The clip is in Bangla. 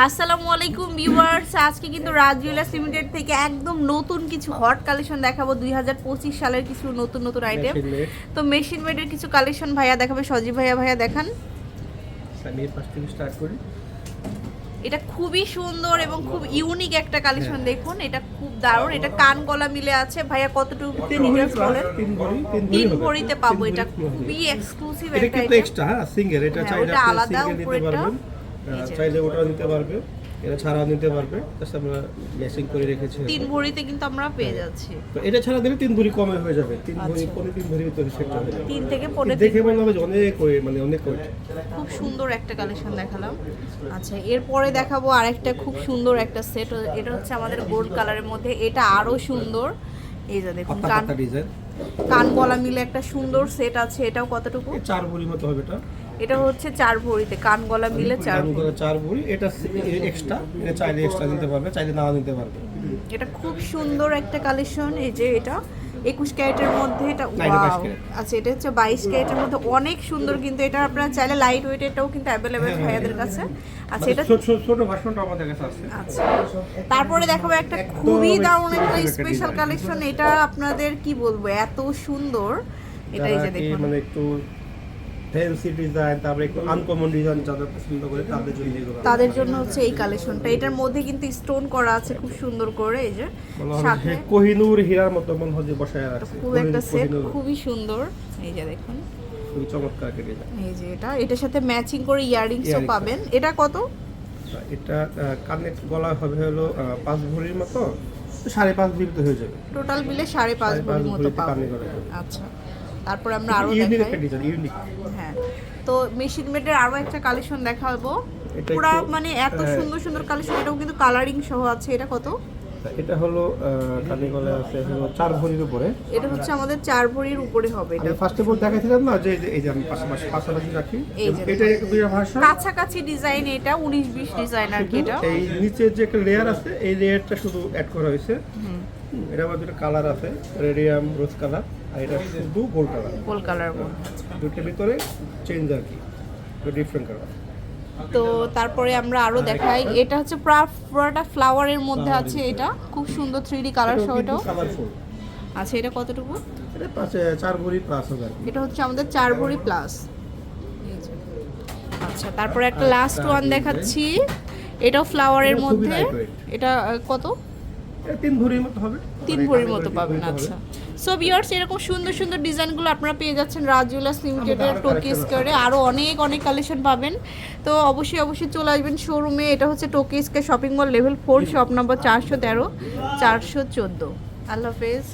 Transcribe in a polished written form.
আসসালামু আলাইকুম ভিউয়ার্স, আজকে কিন্তু রাজ জুয়েলার্স লিমিটেড থেকে একদম নতুন কিছু হট কালেকশন দেখাবো। 2025 সালের কিছু নতুন নতুন আইটেম। তো মেশিন মেডের কিছু কালেকশন ভাইয়া দেখাবে, সজীব ভাইয়া দেখান। আমি ফার্স্ট থেকে স্টার্ট করি। এটা খুবই সুন্দর এবং খুব ইউনিক একটা কালেকশন। দেখুন, এটা খুব দারুণ। এটা কান গলা মিলে আছে। ভাইয়া কতটুকু ডিটেইলস বলেন? তিন ভরিতে পাবো। এটা খুবই এক্সক্লুসিভ একটা আইটেম। এটা কিন্তু এক্সট্রা, হ্যাঁ, সিঙ্গেল। এটা চাইলে আলাদা সিঙ্গেল নিতে পারবেন, চাইলে ওটা নিতে পারবে, এটা ছাড়া নিতে পারবে। জাস্ট আমরা ম্যাচিং করে রেখেছি। তিন ভরিতে কিন্তু আমরা পেয়ে যাচ্ছি। তো এটা ছাড়া দিলে তিন ভরি কমে হয়ে যাবে। তিন ভরি পরে তিন ভরি ভিতরে সেট হয়ে যাবে। 3 থেকে পরে দেখে মনে হবে যে অনেক অনেক ওয়েট। খুব সুন্দর একটা কালেকশন দেখালাম। আচ্ছা, এরপরে দেখাবো আরেকটা খুব সুন্দর একটা সেট। এটা হচ্ছে আমাদের গোল্ড কালারের মধ্যে। এটা আরো সুন্দর। এই যে দেখুন, কান গলা মিলে একটা সুন্দর সেট আছে। এটাও কতটুকু? 4 ভরি মতো হবে এটা। এটা হচ্ছে 4 ভরিতে, কান গলা মিলে 4 ভরি। এটা এক্সট্রা, এটা চাইলে এক্সট্রা নিতে পারবে, চাইলে নাও নিতে পারবে। এটা খুব সুন্দর একটা কালেকশন। এই যে এটা 21 ক্যারেটের মধ্যে। এটা আচ্ছা, এটা হচ্ছে 22 ক্যারেটের মধ্যে। অনেক সুন্দর কিন্তু। এটা আপনারা চাইলে লাইট ওয়েটেরটাও কিন্তু অ্যাভেলেবেল ভাইয়াদের কাছে। আচ্ছা, এটা ছোট ভার্সনটা আমাদের কাছে আছে। আচ্ছা, তারপরে দেখাবো একটা খুবই দারুণ একটা স্পেশাল কালেকশন। এটা আপনাদের কি বলবো, এত সুন্দর। এটা এই যে দেখুন, মানে একটু ফ্যান্সি ডিজাইন, তারপরে একটু আনকমন ডিজাইন যারা পছন্দ করে তাদের জন্য হচ্ছে এই কালেকশনটা। এটার মধ্যে কিন্তু স্টোন করা আছে খুব সুন্দর করে। এই যে সাথে কোহিনূর হীরার মতো মনে হয় যে বসায় রাখছে। খুব একটা সেট, খুবই সুন্দর। এই যে দেখুন, খুবই চমৎকার ডিজাইন। এই যে এটার সাথে ম্যাচিং করে ইয়াররিংসও পাবেন। এটা কত? এটা কানের গলা হবে হলো 5 ভরির মতো, 5.5 ভরির তো হয়ে যাবে। টোটাল মিলে 5.5 ভরির মতো পাবেন। আচ্ছা, তারপর আমরা আরো দেখাই। হ্যাঁ, তো মেশিন মেডের আরো একটা কালেকশন দেখাবো। পুরো মানে এত সুন্দর সুন্দর কালেকশন। এটাও কিন্তু কালারিং সহ আছে। এটা কত? এটা হলো কানের গলা আছে হলো 4 ভরির উপরে। এটা হচ্ছে আমাদের 4 ভরির উপরে হবে। এটা ফার্স্টে বল দেখাইছিলাম না যে এই যে আমি পাশাপাশি রাখি। এটা দুই ভার্সন, কাছাকাছি ডিজাইন। এটা 19-20 ডিজাইন আর কি। এটা এই নিচে যে একটা লেয়ার আছে, এই লেয়ারটা শুধু অ্যাড করা হয়েছে। এটা আবার দুটো কালার আছে, রেডিয়াম রোজ কালার, আর এটা শুধু গোল্ড কালার। দুটোর ভিতরে চেঞ্জ আর কি, ডিফারেন্ট কালার। তো তারপরে আমরা আরো দেখাই। এটা হচ্ছে পুরোটা ফ্লাওয়ারের মধ্যে আছে। এটা খুব সুন্দর 3D কালার সহ। এটাও কালারফুল। আচ্ছা, এটা কতটুকু? এটা 4 ভরি প্লাস হবে। এটা হচ্ছে আমাদের 4 ভরি প্লাস। আচ্ছা, তারপরে একটা লাস্ট ওয়ান দেখাচ্ছি। এটাও ফ্লাওয়ারের মধ্যে। এটা কত? 3 ভরির মতো হবে। 3 ভরির মতো পাবেন। আচ্ছা, সো ভিউয়ার্স, এরকম সুন্দর সুন্দর ডিজাইনগুলো আপনারা পেয়ে যাচ্ছেন রাজ জুয়েলার্স লিমিটেডের টোকি স্কয়ারে। আরও অনেক কালেকশন পাবেন। তো অবশ্যই চলে আসবেন শোরুমে। এটা হচ্ছে Tokyo square shopping mall, level 4, shop number 413 414। আল্লাহ হাফেজ।